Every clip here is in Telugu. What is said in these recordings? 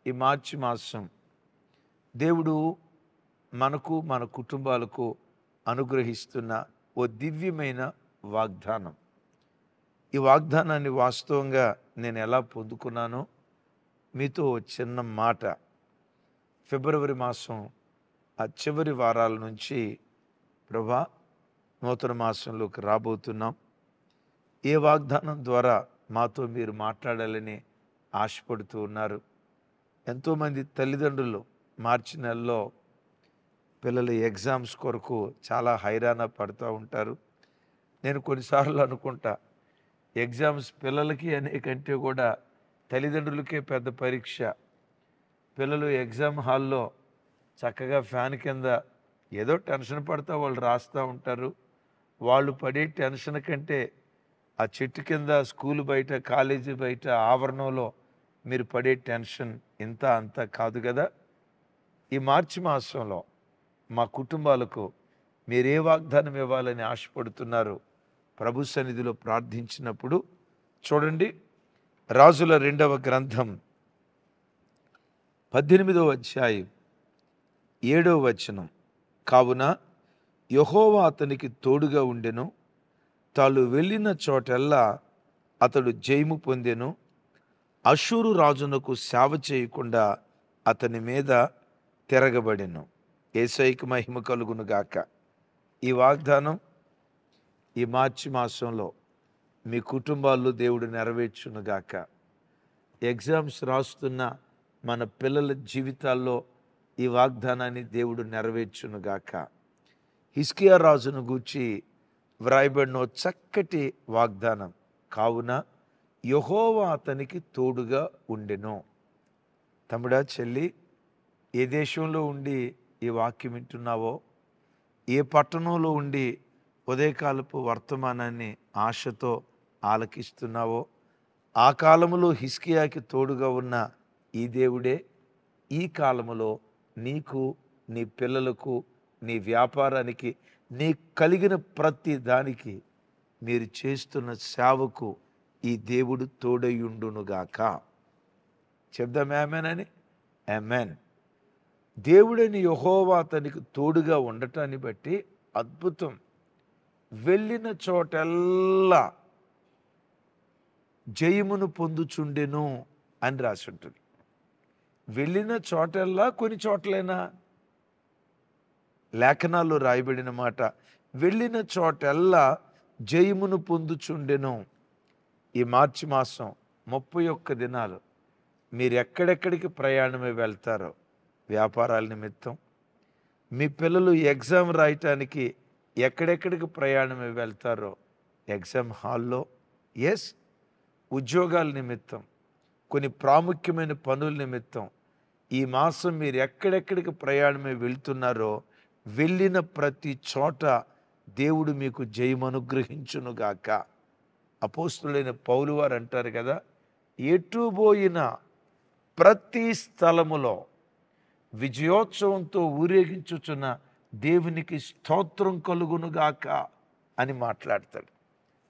ఈ మార్చి మాసం దేవుడు మనకు మన కుటుంబాలకు అనుగ్రహిస్తున్న ఓ దివ్యమైన వాగ్దానం. ఈ వాగ్దానాన్ని వాస్తవంగా నేను ఎలా పొందుకున్నానో మీతో ఓ చిన్న మాట. ఫిబ్రవరి మాసం ఆ చివరి వారాల నుంచి ప్రభా నూతన మాసంలోకి రాబోతున్నాం. ఏ వాగ్దానం ద్వారా మాతో మీరు మాట్లాడాలని ఆశపడుతూ ఉన్నారు. ఎంతోమంది తల్లిదండ్రులు మార్చి నెలలో పిల్లల ఎగ్జామ్స్ కొరకు చాలా హైరాణ పడుతూ ఉంటారు. నేను కొన్నిసార్లు అనుకుంటా, ఎగ్జామ్స్ పిల్లలకి అనే కంటే కూడా తల్లిదండ్రులకే పెద్ద పరీక్ష. పిల్లలు ఎగ్జామ్ హాల్లో చక్కగా ఫ్యాన్ కింద ఏదో టెన్షన్ పడుతూ వాళ్ళు రాస్తూ ఉంటారు. వాళ్ళు పడే టెన్షన్ కంటే ఆ చెట్టు కింద, స్కూల్ బయట, కాలేజీ బయట, ఆవరణంలో మీరు పడే టెన్షన్ ఇంత అంత కాదు కదా. ఈ మార్చి మాసంలో మా కుటుంబాలకు మీరే వాగ్దానం ఇవ్వాలని ఆశపడుతున్నారు ప్రభు సన్నిధిలో ప్రార్థించినప్పుడు చూడండి, రాజుల 2వ గ్రంథం 18వ అధ్యాయం 7వ వచనం. కావున యెహోవా అతనికి తోడుగా ఉండెను, తాను వెళ్ళిన చోటెల్లా అతడు జయము పొందెను, అష్షూరు రాజునకు సేవ చేయకుండా అతని మీద తిరగబడెను. యేసయ్యకు మహిమ కలుగును గాక. ఈ వాగ్దానం ఈ మార్చి మాసంలో మీ కుటుంబాల్లో దేవుడు నెరవేర్చును గాక. ఎగ్జామ్స్ రాస్తున్న మన పిల్లల జీవితాల్లో ఈ వాగ్దానాన్ని దేవుడు నెరవేర్చును గాక. హిజ్కియా రాజును గూర్చి వ్రాయబడిన చక్కటి వాగ్దానం. కావున యెహోవా అతనికి తోడుగా ఉండెను. తమ్ముడా, చెల్లి, ఏ దేశంలో ఉండి ఈ వాక్యం వింటున్నావో, ఏ పట్టణంలో ఉండి ఉదయకాలపు వర్తమానాన్ని ఆశతో ఆలకిస్తున్నావో, ఆ కాలములో హిజ్కియాకి తోడుగా ఉన్న ఈ దేవుడే ఈ కాలములో నీకు, నీ పిల్లలకు, నీ వ్యాపారానికి, నీ కలిగిన ప్రతి దానికి, మీరు చేస్తున్న సేవకు ఈ దేవుడు తోడయుండునుగాక. చెప్దాం ఆమేన్ అని. ఆమేన్. దేవుడని యెహోవా అతనికి తోడుగా ఉండటాన్ని బట్టి అద్భుతం. వెళ్ళిన చోటెల్లా జయమును పొందుచుండెను అని రాసి ఉంటుంది. వెళ్ళిన చోటెల్లా కొన్ని చోట్లైనా? లేఖనాల్లో రాయబడిన మాట, వెళ్ళిన చోటెల్లా జయమును పొందుచుండెను. ఈ మార్చి మాసం 31 దినాలు మీరు ఎక్కడెక్కడికి ప్రయాణమై వెళ్తారో, వ్యాపారాల నిమిత్తం, మీ పిల్లలు ఎగ్జామ్ రాయటానికి ఎక్కడెక్కడికి ప్రయాణమై వెళ్తారో, ఎగ్జామ్ హాల్లో, ఎస్, ఉద్యోగాల నిమిత్తం, కొన్ని ప్రాముఖ్యమైన పనుల నిమిత్తం ఈ మాసం మీరు ఎక్కడెక్కడికి ప్రయాణమై వెళ్తున్నారో, వెళ్ళిన ప్రతి చోట దేవుడు మీకు జయమనుగ్రహించునుగాక. అపోస్తులైన పౌలు వారు అంటారు కదా, ఎటు పోయిన ప్రతి స్థలములో విజయోత్సవంతో ఊరేగించుచున్న దేవునికి స్తోత్రం కలుగునుగాక అని మాట్లాడతాడు.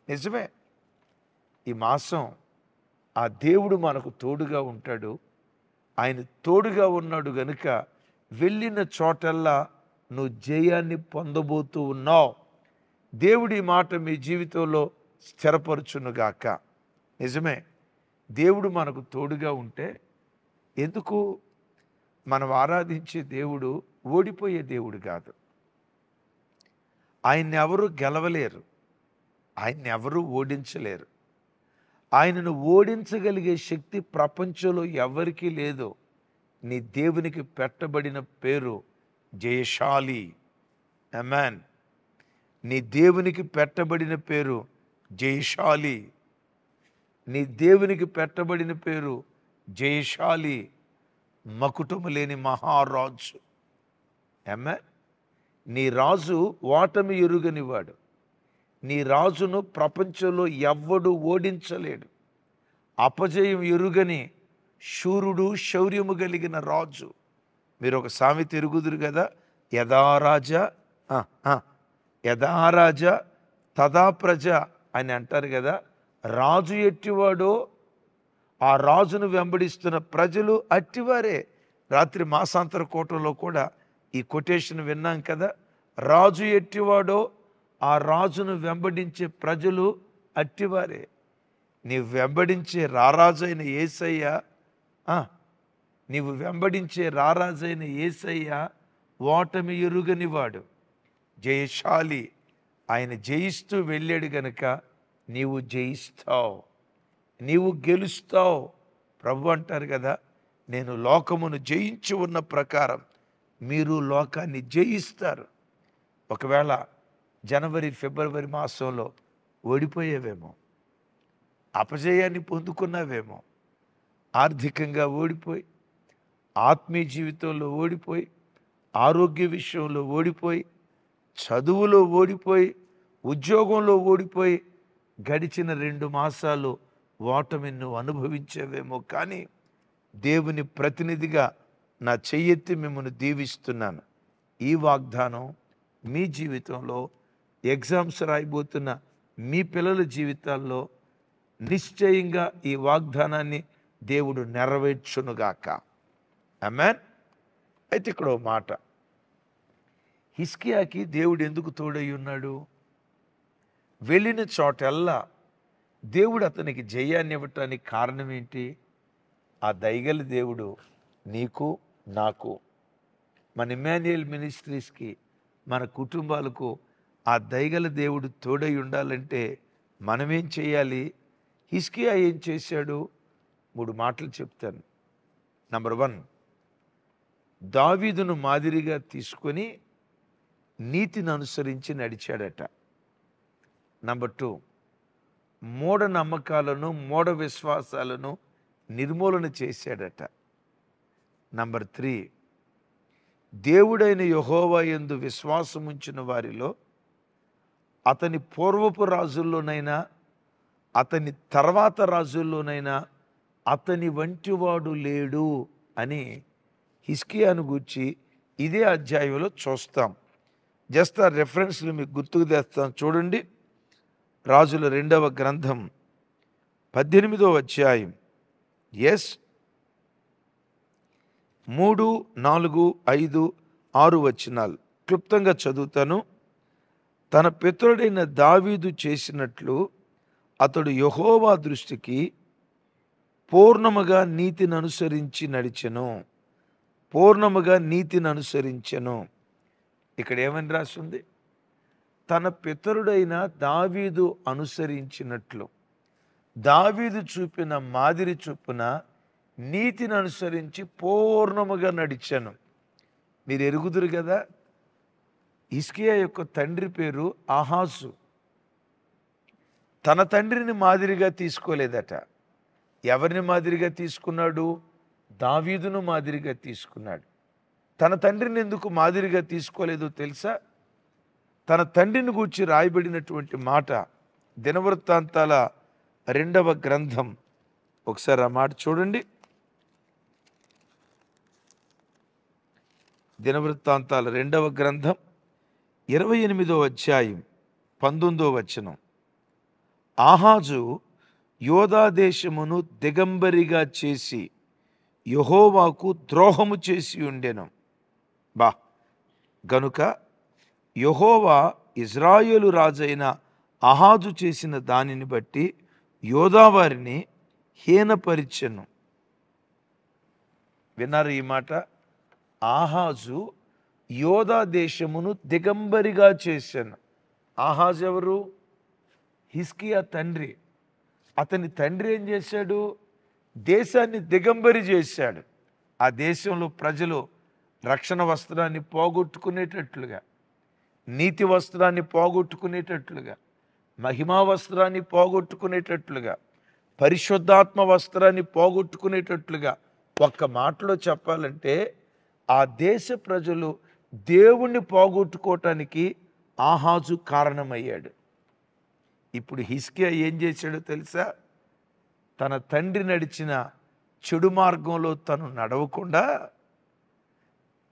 నిజమే. ఈ మాసం ఆ దేవుడు మనకు తోడుగా ఉంటాడు. ఆయన తోడుగా ఉన్నాడు గనుక వెళ్ళిన చోటల్లా నువ్వు జయాన్ని పొందబోతూ ఉన్నావు. దేవుడి మాట మీ జీవితంలో స్థిరపరచునుగాక. నిజమే, దేవుడు మనకు తోడుగా ఉంటే ఎందుకు? మనం ఆరాధించే దేవుడు ఓడిపోయే దేవుడు కాదు. ఆయన్ని ఎవరు గెలవలేరు, ఆయన్ని ఎవరు ఓడించలేరు. ఆయనను ఓడించగలిగే శక్తి ప్రపంచంలో ఎవరికీ లేదు. నీ దేవునికి పెట్టబడిన పేరు జయశాలి. ఆమేన్. నీ దేవునికి పెట్టబడిన పేరు జయశాలి. నీ దేవునికి పెట్టబడిన పేరు జయశాలి, మకుటము లేని మహారాజు. ఆమేన్. నీ రాజు ఓటమి ఎరుగనివాడు. నీ రాజును ప్రపంచంలో ఎవ్వడు ఓడించలేడు. అపజయం ఎరుగని శూరుడు, శౌర్యము కలిగిన రాజు. మీరు ఒక సామెత ఎరుగుదురు కదా, యథారాజా యథారాజా తథా ప్రజ అని అంటారు కదా. రాజు ఎట్టివాడో ఆ రాజును వెంబడిస్తున్న ప్రజలు అట్టివారే. రాత్రి మాసాంతర కోటలో కూడా ఈ కొటేషన్ విన్నాం కదా. రాజు ఎట్టివాడో ఆ రాజును వెంబడించే ప్రజలు అట్టివారే. నీవు వెంబడించే రారాజైన యేసయ్య, నీవు వెంబడించే రారాజైన యేసయ్య ఓటమి ఎరుగనివాడు, జయశాలి. ఆయన జయిస్తూ వెళ్ళాడు గనుక నీవు జయిస్తావు, నీవు గెలుస్తావు. ప్రభు అంటారు కదా, నేను లోకమును జయించి ఉన్న ప్రకారం మీరు లోకాన్ని జయిస్తారు. ఒకవేళ జనవరి ఫిబ్రవరి మాసంలో ఓడిపోయేవేమో, అపజయాన్ని పొందుకున్నావేమో, ఆర్థికంగా ఓడిపోయి, ఆత్మీయ జీవితంలో ఓడిపోయి, ఆరోగ్య విషయంలో ఓడిపోయి, చదువులో ఓడిపోయి, ఉద్యోగంలో ఓడిపోయి గడిచిన 2 మాసాలు ఓటమిని నువ్వు అనుభవించేవేమో. కానీ దేవుని ప్రతినిధిగా నా చెయ్యెత్తి మిమ్మల్ని దీవిస్తున్నాను. ఈ వాగ్దానం మీ జీవితంలో, ఎగ్జామ్స్ రాయబోతున్న మీ పిల్లల జీవితాల్లో నిశ్చయంగా ఈ వాగ్దానాన్ని దేవుడు నెరవేర్చునుగాక. ఆమేన్. అయితే ఇక్కడ ఓ మాట, హిజ్కియాకి దేవుడు ఎందుకు తోడై ఉన్నాడు? వెళ్ళిన చోటల్లా దేవుడు అతనికి జయాన్ని ఇవ్వటానికి కారణం ఏంటి? ఆ దయగల దేవుడు నీకు, నాకు, మన ఇమ్మాన్యుయల్ మినిస్ట్రీస్కి, మన కుటుంబాలకు ఆ దయగల దేవుడు తోడై ఉండాలంటే మనమేం చేయాలి? హిజ్కియా ఏం చేశాడు? 3 మాటలు చెప్తాను. నంబర్ 1, దావీదును మాదిరిగా తీసుకొని నీతిని అనుసరించి నడిచాడట. నంబర్ 2, మూఢ నమ్మకాలను, మూఢ విశ్వాసాలను నిర్మూలన చేశాడట. నంబర్ 3, దేవుడైన యెహోవా యందు విశ్వాసముంచిన వారిలో అతని పూర్వపు రాజుల్లోనైనా, అతని తర్వాత రాజుల్లోనైనా అతని వంటివాడు లేడు అని హిజ్కియాను గూర్చి ఇదే అధ్యాయంలో చూస్తాం. జస్ట్ ఆ రెఫరెన్స్లు మీకు గుర్తుకు తెస్తాం. చూడండి, రాజుల 2వ గ్రంథం 18వ అధ్యాయం 3, 4, 5, 6 వచనాలు క్లుప్తంగా చదువుతాను. తన పితరుడైన దావీదు చేసినట్లు అతడు యెహోవా దృష్టికి పూర్ణముగా నీతిని అనుసరించి నడిచెను. పూర్ణముగా నీతిని అనుసరించెను. ఇక్కడ ఏమని రాసింది? తన పితరుడైన దావీదు అనుసరించినట్లు, దావీదు చూపిన మాదిరి చొప్పున నీతిని అనుసరించి పూర్ణముగా నడిచాను. మీరు ఎరుగుదురు కదా, హిజ్కియా యొక్క తండ్రి పేరు ఆహాజు. తన తండ్రిని మాదిరిగా తీసుకోలేదట. ఎవరిని మాదిరిగా తీసుకున్నాడు? దావీదును మాదిరిగా తీసుకున్నాడు. తన తండ్రిని ఎందుకు మాదిరిగా తీసుకోలేదో తెలుసా? తన తండ్రిని గూర్చి రాయబడినటువంటి మాట దినవృత్తాంతాల 2వ గ్రంథం, ఒకసారి ఆ మాట చూడండి. దినవృత్తాంతాల 2వ గ్రంథం 28వ అధ్యాయం 19వ వచనం. ఆహాజు యోధా దేశమును దిగంబరిగా చేసి యెహోవాకు ద్రోహము చేసి ఉండెను. గనుక యెహోవా ఇజ్రాయేలు రాజైన ఆహాజు చేసిన దానిని బట్టి యోధావారిని హీనపరిచెను. విన్నారు ఈ మాట? ఆహాజు యోధా దేశమును దిగంబరిగా చేశాను. ఆహాజు ఎవరు? హిజ్కియా తండ్రి. అతని తండ్రి ఏం చేశాడు? దేశాన్ని దిగంబరి చేశాడు. ఆ దేశంలో ప్రజలు రక్షణ వస్త్రాన్ని పోగొట్టుకునేటట్లుగా, నీతి వస్త్రాన్ని పోగొట్టుకునేటట్లుగా, మహిమా వస్త్రాన్ని పోగొట్టుకునేటట్లుగా, పరిశుద్ధాత్మ వస్త్రాన్ని పోగొట్టుకునేటట్లుగా, ఒక్క మాటలో చెప్పాలంటే ఆ దేశ ప్రజలు దేవుణ్ణి పోగొట్టుకోవటానికి ఆహాజు కారణమయ్యాడు. ఇప్పుడు హిజ్కియా ఏం చేశాడో తెలుసా? తన తండ్రి నడిచిన చెడు మార్గంలో తను నడవకుండా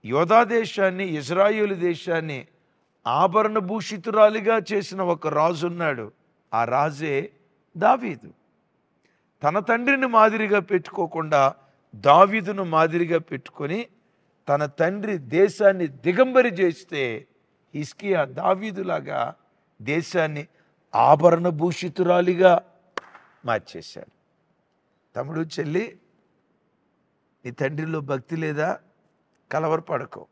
యోధా దేశాన్ని, ఇజ్రాయేలు దేశాన్ని ఆభరణ భూషితురాలిగా చేసిన ఒక రాజు ఉన్నాడు. ఆ రాజే దావీదు. తన తండ్రిని మాదిరిగా పెట్టుకోకుండా దావీదును మాదిరిగా పెట్టుకొని తన తండ్రి దేశాన్ని దిగంబరి చేస్తే హిజ్కియా దావీదులాగా దేశాన్ని ఆభరణ భూషితురాలిగా మార్చేశాడు. తమ్ముడు, చెల్లి, నీ తండ్రిలో భక్తి లేదా? కలవరపడకు.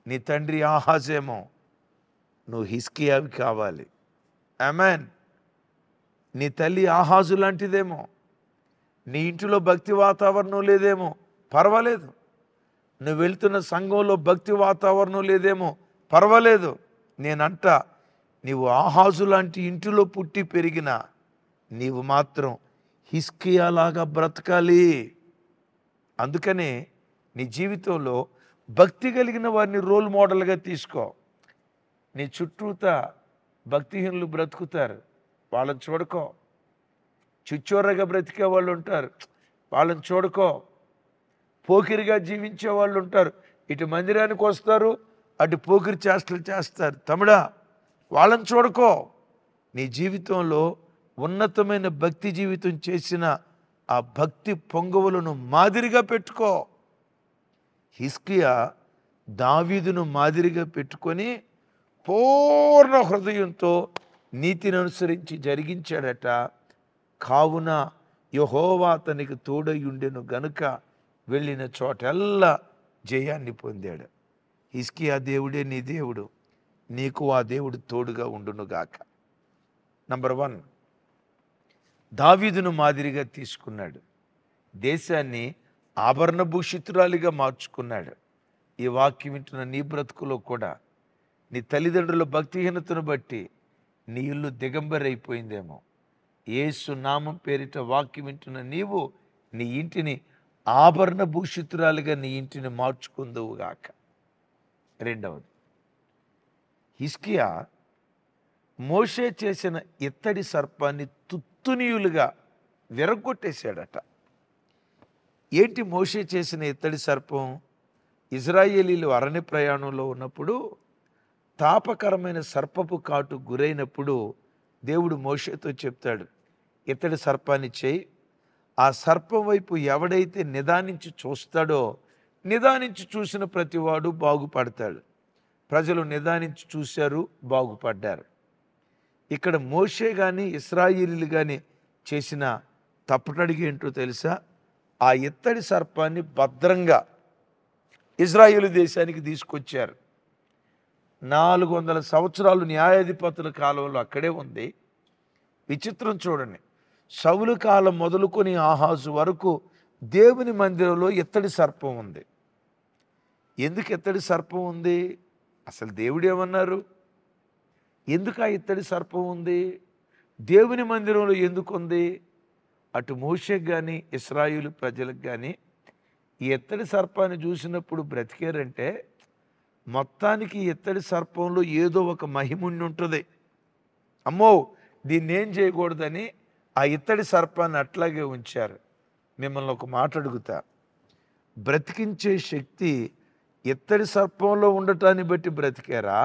నీ తండ్రి ఆహాజేమో, నువ్వు హిజ్కియావి కావాలి. ఆమేన్. నీ తల్లి ఆహాజు లాంటిదేమో, నీ ఇంటిలో భక్తి వాతావరణం లేదేమో, పర్వాలేదు. నువ్వు వెళ్తున్న సంఘంలో భక్తి వాతావరణం లేదేమో, పర్వాలేదు. నేనంట, నీవు ఆహాజు లాంటి ఇంటిలో పుట్టి పెరిగిన నీవు మాత్రం హిజ్కియాలాగా బ్రతకాలి. అందుకనే నీ జీవితంలో భక్తి కలిగిన వారిని రోల్ మోడల్గా తీసుకో. నీ చుట్టూత భక్తిహీనులు బ్రతుకుతారు, వాళ్ళని చూడుకో. చిచ్చోరగా బ్రతికే వాళ్ళు ఉంటారు, వాళ్ళని చూడుకో. పోకిరిగా జీవించే వాళ్ళు ఉంటారు, ఇటు మందిరానికి వస్తారు, అటు పోకిరి చేష్టలు చేస్తారు. తమ్ముడా, వాళ్ళని చూడుకో. నీ జీవితంలో ఉన్నతమైన భక్తి జీవితం చేసిన ఆ భక్తి పొంగవులను మాదిరిగా పెట్టుకో. హిజ్కియా దావీదును మాదిరిగా పెట్టుకొని పూర్ణ హృదయంతో నీతిని అనుసరించి జరిగించాడట. కావున యెహోవా అతనికి తోడయుండెను గనుక వెళ్ళిన చోటెల్లా జయాన్ని పొందాడు. హిజ్కియా దేవుడే నీ దేవుడు, నీకు ఆ దేవుడు తోడుగా ఉండునుగాక. నంబర్ 1, దావీదును మాదిరిగా తీసుకున్నాడు, దేశాన్ని ఆభరణ భూషితురాలిగా మార్చుకున్నాడు. ఈ వాక్యం వింటున్న నీ బ్రతుకులో కూడా నీ తల్లిదండ్రుల భక్తిహీనతను బట్టి నీ ఇల్లు దిగంబరైపోయిందేమో. యేసు నామం పేరిట వాక్యం వింటున్న నీవు నీ ఇంటిని ఆభరణ భూషితురాలిగా నీ ఇంటిని మార్చుకుందువుగాక. రెండవది, హిజ్కియా మోషే చేసిన ఇత్తడి సర్పాన్ని తుత్తునీయులుగా విరగొట్టేశాడట. ఏంటి మోషే చేసిన ఇత్తడి సర్పం? ఇజ్రాయేలీలు అరణ్య ప్రయాణంలో ఉన్నప్పుడు తాపకరమైన సర్పపు కాటు గురైనప్పుడు దేవుడు మోషేతో చెప్తాడు, ఇత్తడి సర్పాన్ని చేయి. ఆ సర్పం వైపు ఎవడైతే నిదానించి చూస్తాడో, నిదానించి చూసిన ప్రతివాడు బాగుపడతాడు. ప్రజలు నిదానించి చూశారు, బాగుపడ్డారు. ఇక్కడ మోషే కానీ ఇశ్రాయేలీలు కానీ చేసిన తప్పటడిగి ఏంటో తెలుసా? ఆ ఇత్తడి సర్పాన్ని భద్రంగా ఇజ్రాయేలు దేశానికి తీసుకొచ్చారు. 400 సంవత్సరాలు న్యాయాధిపతుల కాలంలో అక్కడే ఉంది. విచిత్రం చూడండి, సౌలు కాలం మొదలుకొని ఆహాజు వరకు దేవుని మందిరంలో ఇత్తడి సర్పం ఉంది. ఎందుకు ఇత్తడి సర్పం ఉంది? అసలు దేవుడు ఏమన్నారు? ఎందుకు ఆ ఇత్తడి సర్పం ఉంది? దేవుని మందిరంలో ఎందుకు ఉంది? అటు మోషేకి కానీ ఇశ్రాయేలు ప్రజలకు కానీ ఈ ఇత్తడి సర్పాన్ని చూసినప్పుడు బ్రతికారంటే మొత్తానికి ఇత్తడి సర్పంలో ఏదో ఒక మహిముండి ఉంటుంది. అమ్మో, దీన్ని ఏం చేయకూడదని ఆ ఇత్తడి సర్పాన్ని అట్లాగే ఉంచారు. మిమ్మల్ని ఒక మాట అడుగుతా, బ్రతికించే శక్తి ఇత్తడి సర్పంలో ఉండటాన్ని బట్టి బ్రతికారా,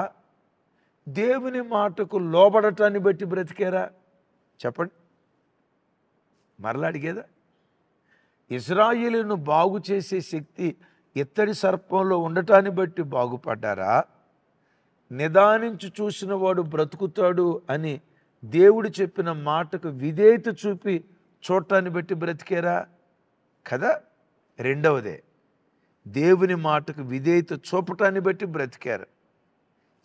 దేవుని మాటకు లోబడటాన్ని బట్టి బ్రతికారా? చెప్పండి. మరలా అడిగేదా? ఇశ్రాయేలును బాగు చేసే శక్తి ఇత్తడి సర్పంలో ఉండటాన్ని బట్టి బాగుపడ్డారా, నిదానించి చూసిన వాడు బ్రతుకుతాడు అని దేవుడు చెప్పిన మాటకు విధేయత చూపి చూడటాన్ని బట్టి బ్రతికారా? కదా. రెండవదే, దేవుని మాటకు విధేయత చూపటాన్ని బట్టి బ్రతికారు.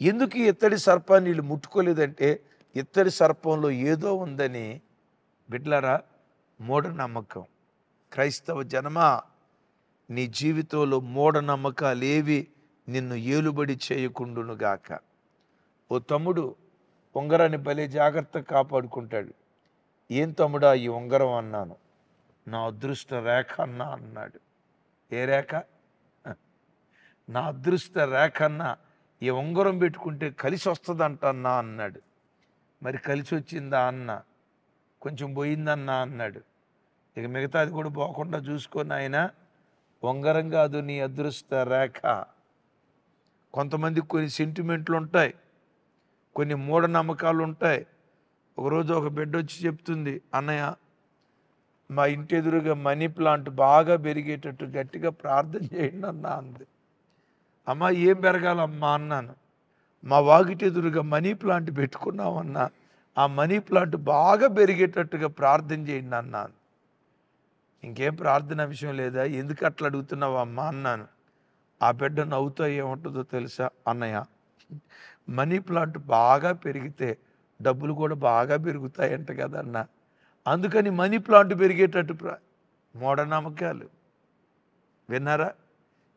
ఎందుకు ఈ ఇత్తడి సర్పాన్ని వీళ్ళు ముట్టుకోలేదంటే ఇత్తడి సర్పంలో ఏదో ఉందని. బిడ్డలారా, మూఢనమ్మకం. క్రైస్తవ జనమా, నీ జీవితంలో మూఢనమ్మకాలు ఏవి నిన్ను ఏలుబడి చేయకుండునుగాక. ఓ తమ్ముడు ఉంగరాన్ని భలే జాగ్రత్తగా కాపాడుకుంటాడు. ఏం తమ్ముడా ఈ ఉంగరం అన్నాను. నా అదృష్ట రేఖ అన్నా అన్నాడు. ఏ రేఖ? నా అదృష్ట రేఖ అన్నా, ఈ ఉంగరం పెట్టుకుంటే కలిసి వస్తుందంట అన్నా అన్నాడు. మరి కలిసి వచ్చిందా అన్న? కొంచెం పోయిందన్నా అన్నాడు. ఇక మిగతాది కూడా పోకుండా చూసుకొని ఆయన, ఉంగరం కాదు నీ అదృష్ట రేఖ. కొంతమందికి కొన్ని సెంటిమెంట్లు ఉంటాయి, కొన్ని మూఢనమ్మకాలు ఉంటాయి. ఒకరోజు ఒక బిడ్డ వచ్చి చెప్తుంది, అన్నయ్య మా ఇంటి ఎదురుగా మనీ ప్లాంట్ బాగా పెరిగేటట్టు గట్టిగా ప్రార్థన చేయండి అన్నా అంది. అమ్మ ఏం పెరగాలమ్మా అన్నాను. మా వాకిటి ఎదురుగా మనీ ప్లాంట్ పెట్టుకున్నామన్నా, ఆ మనీ ప్లాంట్ బాగా పెరిగేటట్టుగా ప్రార్థన చేయండి అన్నాను. ఇంకేం ప్రార్థన విషయం లేదా, ఎందుకు అట్లా అడుగుతున్నావు అమ్మా అన్నాను. ఆ బిడ్డ నవ్వుతో ఏముంటుందో తెలుసా, అన్నయ్య మనీ ప్లాంట్ బాగా పెరిగితే డబ్బులు కూడా బాగా పెరుగుతాయంట కదన్నా, అందుకని మనీ ప్లాంట్ పెరిగేటట్టు మూఢనమ్మకాలు. విన్నారా?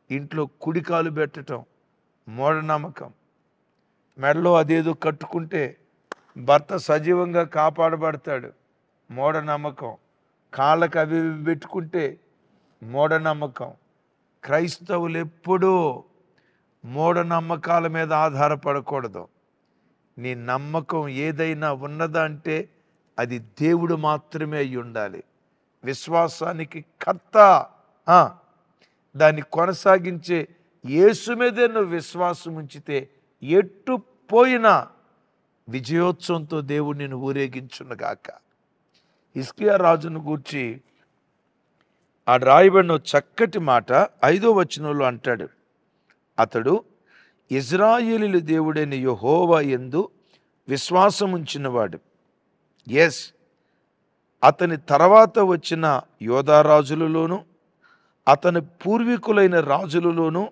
ఇంట్లో కుడికాలు పెట్టడం మూఢనమ్మకం. మెడలో అదేదో కట్టుకుంటే భర్త సజీవంగా కాపాడబడతాడు, మూఢనమ్మకం. కాళ్ళకు అవి పెట్టుకుంటే మూఢనమ్మకం. క్రైస్తవులు ఎప్పుడూ మూఢనమ్మకాల మీద ఆధారపడకూడదు. నీ నమ్మకం ఏదైనా ఉన్నదా అంటే అది దేవుడు మాత్రమే అయి ఉండాలి. విశ్వాసానికి కర్త, దాన్ని కొనసాగించే యేసు మీదే నువ్వు విశ్వాసం ఉంచితే ఎట్టు పోయినా విజయోత్సవంతో దేవుడు నిన్ను ఊరేగించునుగాక. హిజ్కియా రాజును గూర్చి ఆ రాయబడిన చక్కటి మాట 5వ వచనంలో అంటాడు, అతడు ఇజ్రాయేలీయుల దేవుడైన యెహోవా యందు విశ్వాసం ఉంచినవాడు. ఎస్, అతని తర్వాత వచ్చిన యోధా రాజులలోను అతని పూర్వీకులైన రాజులలోను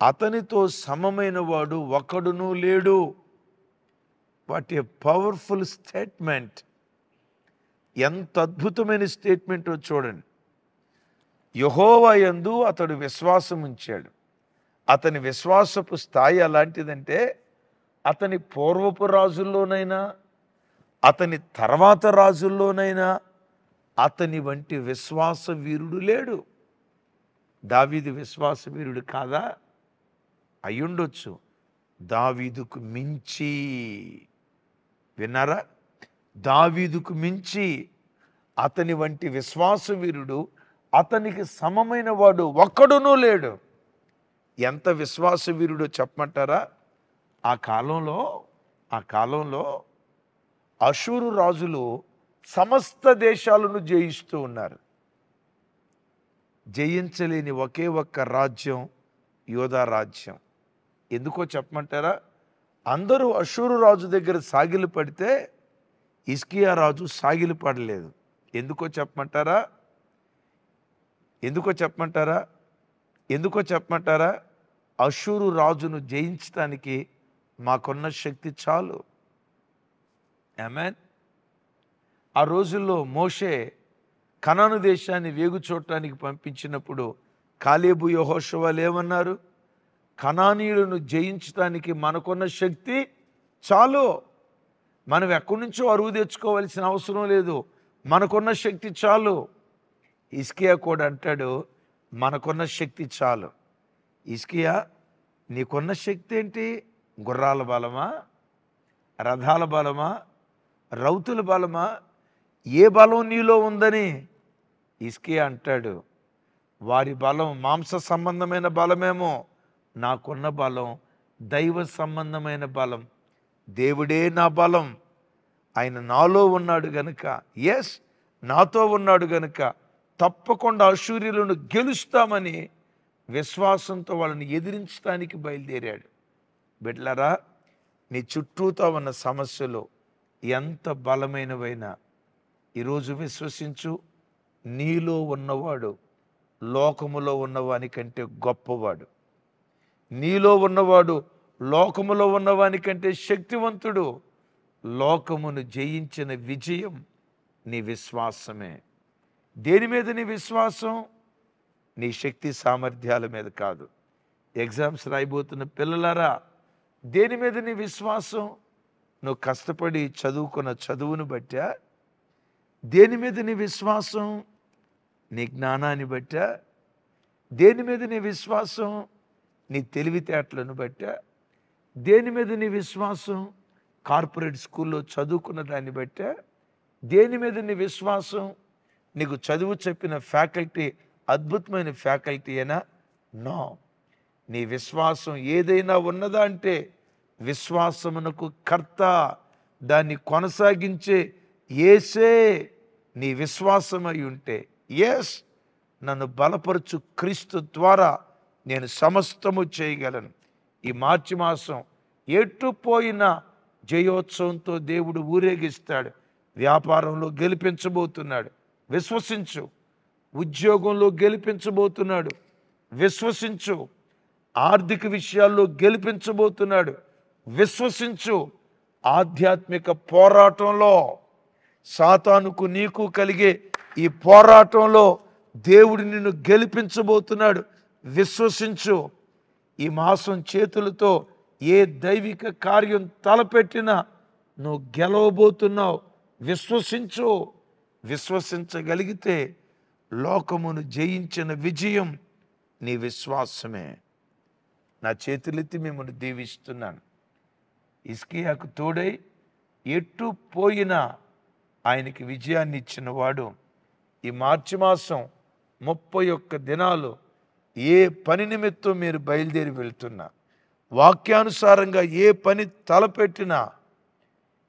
అతనితో సమమైన వాడు ఒకడునూ లేడు. What a powerful statement! ఎంత అద్భుతమైన స్టేట్మెంటో చూడండి. యెహోవా యందు అతడు విశ్వాసం ఉంచాడు. అతని విశ్వాసపు స్థాయి అలాంటిదంటే అతని పూర్వపు రాజుల్లోనైనా అతని తర్వాత రాజుల్లోనైనా అతని వంటి విశ్వాస వీరుడు లేడు. దావీదు విశ్వాస వీరుడు కాదా? అయ్యుండొచ్చు, దావీదుకు మించి. విన్నారా? దావీదుకు మించి అతని వంటి విశ్వాస వీరుడు, అతనికి సమమైన వాడు ఒక్కడునూ లేడు. ఎంత విశ్వాస వీరుడో చెప్పమంటారా? ఆ కాలంలో అషూరు రాజులు సమస్త దేశాలను జయిస్తూ ఉన్నారు. జయించలేని ఒకే ఒక్క రాజ్యం యోధా రాజ్యం. ఎందుకో చెప్పమంటారా? అందరూ అషూరు రాజు దగ్గర సాగిలు పడితే హిజ్కియా రాజు సాగిలు పడలేదు. ఎందుకో చెప్పమంటారా? అషూరు రాజును జయించడానికి మాకున్న శక్తి చాలు. ఆమేన్. ఆ రోజుల్లో మోషే కనాను దేశాన్ని వేగు చూడటానికి పంపించినప్పుడు కాలేబు యెహోషువలు ఏమన్నారు? కనానీయులను జయించడానికి మనకున్న శక్తి చాలు, మనం ఎక్కడి నుంచో అరువు తెచ్చుకోవాల్సిన అవసరం లేదు, మనకున్న శక్తి చాలు. హిజ్కియా కూడా అంటాడు, మనకున్న శక్తి చాలు. హిజ్కియా, నీకున్న శక్తి ఏంటి? గుర్రాల బలమా, రథాల బలమా, రౌతుల బలమా? ఏ బలం నీలో ఉందని హిజ్కియా అంటాడు, వారి బలం మాంస సంబంధమైన బలమేమో, నాకున్న బలం దైవ సంబంధమైన బలం. దేవుడే నా బలం, ఆయన నాలో ఉన్నాడు గనుక, ఎస్ నాతో ఉన్నాడు గనుక తప్పకుండా అషూరీయులను గెలుస్తామని విశ్వాసంతో వాళ్ళని ఎదిరించడానికి బయలుదేరాడు. బిడ్డలారా, నీ చుట్టూతో ఉన్న సమస్యలు ఎంత బలమైనవైనా ఈరోజు విశ్వసించు, నీలో ఉన్నవాడు లోకములో ఉన్నవాని కంటే గొప్పవాడు. నీలో ఉన్నవాడు లోకములో ఉన్నవాని కంటే శక్తివంతుడు. లోకమును జయించిన విజయం నీ విశ్వాసమే. దేని మీద నీ విశ్వాసం? నీ శక్తి సామర్థ్యాల మీద కాదు. ఎగ్జామ్స్ రాయబోతున్న పిల్లలారా, దేని మీద నీ విశ్వాసం? నువ్వు కష్టపడి చదువుకున్న చదువును బట్టా? దేని మీద నీ విశ్వాసం? నీ జ్ఞానాన్ని బట్టా? దేని మీద నీ విశ్వాసం? నీ తెలివితేటలను బట్టా? దేని మీద నీ విశ్వాసం? కార్పొరేట్ స్కూల్లో చదువుకున్న దాన్ని బట్టా? దేని మీద నీ విశ్వాసం? నీకు చదువు చెప్పిన ఫ్యాకల్టీ అద్భుతమైన ఫ్యాకల్టీ అయినా? నో. నీ విశ్వాసం ఏదైనా ఉన్నదా అంటే విశ్వాసమునకు కర్త, దాన్ని కొనసాగించే యేసే. నీ విశ్వాసమై ఉంటే, ఎస్, నన్ను బలపరచు క్రీస్తు ద్వారా నేను సమస్తము చేయగలను. ఈ మార్చి మాసం ఎటుపోయినా జయోత్సవంతో దేవుడు ఊరేగిస్తాడు. వ్యాపారంలో గెలిపించబోతున్నాడు, విశ్వసించు. ఉద్యోగంలో గెలిపించబోతున్నాడు, విశ్వసించు. ఆర్థిక విషయాల్లో గెలిపించబోతున్నాడు, విశ్వసించు. ఆధ్యాత్మిక పోరాటంలో, సాతానుకు నీకు కలిగే ఈ పోరాటంలో దేవుడు నిన్ను గెలిపించబోతున్నాడు, విశ్వసించు. ఈ మాసం చేతులతో ఏ దైవిక కార్యం తలపెట్టినా నువ్వు గెలవబోతున్నావు, విశ్వసించు. విశ్వసించగలిగితే లోకమును జయించిన విజయం నీ విశ్వాసమే. నా చేతులెత్తి మిమ్మల్ని దీవిస్తున్నాను. హిజ్కియాకు తోడై ఎటు పోయినా ఆయనకి విజయాన్ని ఇచ్చిన వాడు. ఈ మార్చి మాసం 31 దినాలు ఏ పని నిమిత్తం మీరు బయలుదేరి వెళ్తున్నా, వాక్యానుసారంగా ఏ పని తలపెట్టినా,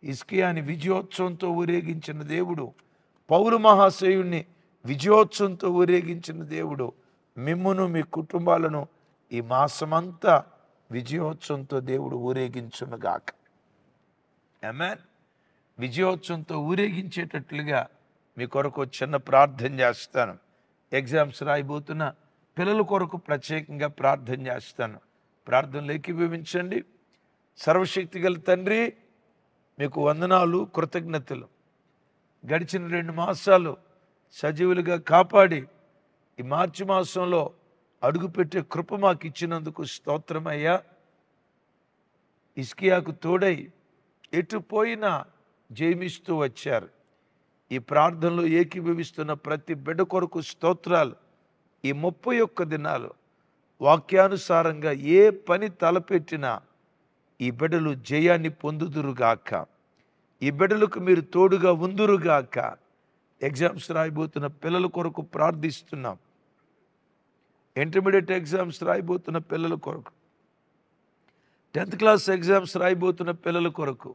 హిజ్కియాని విజయోత్సవంతో ఊరేగించిన దేవుడు, పౌలు మహాశయుణ్ణి విజయోత్సవంతో ఊరేగించిన దేవుడు మిమ్మును మీ కుటుంబాలను ఈ మాసమంతా విజయోత్సవంతో దేవుడు ఊరేగించునుగాక. ఆమేన్. విజయోత్సవంతో ఊరేగించేటట్లుగా మీ కొరకు చిన్న ప్రార్థన చేస్తాను. ఎగ్జామ్స్ రాయబోతున్న పిల్లల కొరకు ప్రత్యేకంగా ప్రార్థన చేస్తాను. ప్రార్థనలు ఏకీభవించండి. సర్వశక్తి గల తండ్రి, మీకు వందనాలు, కృతజ్ఞతలు. గడిచిన 2 మాసాలు సజీవులుగా కాపాడి ఈ మార్చి మాసంలో అడుగుపెట్టే కృప మాకు ఇచ్చినందుకు స్తోత్రమయ్యా. హిజ్కియాకు తోడై ఎటు పోయినా జయమిస్తూ వచ్చారు. ఈ ప్రార్థనలో ఏకీభవిస్తున్న ప్రతి బిడ్డ కొరకు స్తోత్రాలు. ఈ 31 దినాలు వాక్యానుసారంగా ఏ పని తలపెట్టినా ఈ బిడ్డలు జయాన్ని పొందుదురుగాక. ఈ బిడ్డలకు మీరు తోడుగా ఉందురుగాక. ఎగ్జామ్స్ రాయబోతున్న పిల్లల కొరకు ప్రార్థిస్తున్నాం. ఇంటర్మీడియట్ ఎగ్జామ్స్ రాయబోతున్న పిల్లల కొరకు, 10th క్లాస్ ఎగ్జామ్స్ రాయబోతున్న పిల్లల కొరకు,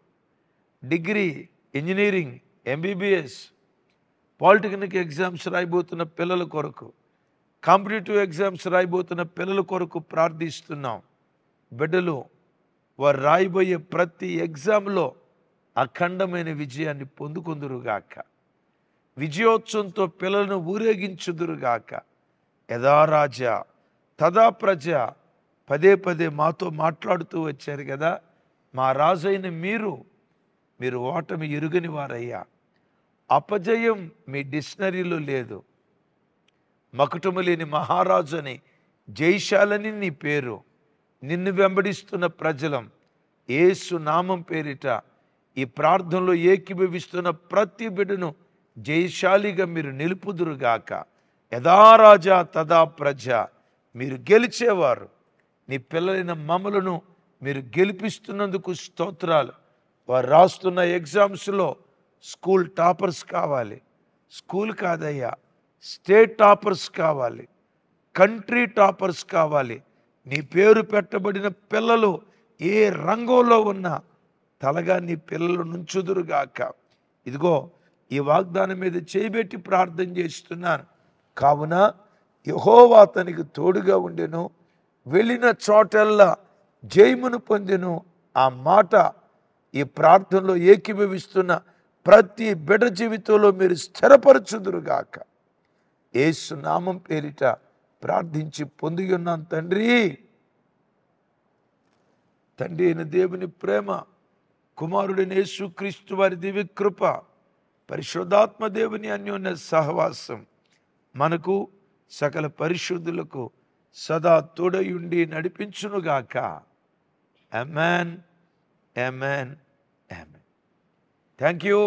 degree, engineering, MBBS, polytechnic exams రాయబోతున్న పిల్లల కొరకు, కాంపిటేటివ్ ఎగ్జామ్స్ రాయబోతున్న పిల్లల కొరకు ప్రార్థిస్తున్నాం. బిడ్డలు వారు రాయబోయే ప్రతి ఎగ్జామ్లో అఖండమైన విజయాన్ని పొందుకుందురుగాక. విజయోత్సవంతో పిల్లలను ఊరేగించుదురుగాక. యథా రాజా తదా ప్రజ, పదే పదే మాతో మాట్లాడుతూ వచ్చారు కదా. మా రాజైన మీరు ఓటమి ఎరుగని వారయ్యా. అపజయం మీ డిక్షనరీలో లేదు. మకుటము లేని మహారాజు అని, జయశాలని నీ పేరు. నిన్ను వెంబడిస్తున్న ప్రజలం యేసు నామం పేరిట ఈ ప్రార్థనలో ఏకీభవిస్తున్న ప్రతి బిడ్డను జయశాలిగా మీరు నిలుపుదురుగాక. యథా రాజా తదా ప్రజ, మీరు గెలిచేవారు. నీ పిల్లలైన మమ్మలను మీరు గెలిపిస్తున్నందుకు స్తోత్రాలు. వారు రాస్తున్న ఎగ్జామ్స్లో స్కూల్ టాపర్స్ కావాలి. స్కూల్ కాదయ్యా, స్టేట్ టాపర్స్ కావాలి, కంట్రీ టాపర్స్ కావాలి. నీ పేరు పెట్టబడిన పిల్లలు ఏ రంగంలో ఉన్నా తలగా నీ పిల్లలు నుంచుదురుగాక. ఇదిగో ఈ వాగ్దానం మీద చేయబెట్టి ప్రార్థన చేస్తున్నాను. కావున యెహోవా తనకి తోడుగా ఉండెను, వెళ్ళిన చోటల్లా జయమును పొందెను. ఆ మాట ఈ ప్రార్థనలో ఏకీభవిస్తున్న ప్రతి బిడ్డ జీవితంలో మీరు స్థిరపరచుదురుగాక. యేసు నామం పేరిట ప్రార్థించి పొంది ఉన్నాను తండ్రి. తండ్రి అయిన దేవుని ప్రేమ, కుమారుడైన యేసుక్రీస్తు వారి దివ్య కృప, పరిశుద్ధాత్మ దేవుని అన్యోన్య సహవాసం మనకు సకల పరిశుద్ధులకు సదా తోడయుండి నడిపించునుగాక. Amen, amen, amen. Thank you.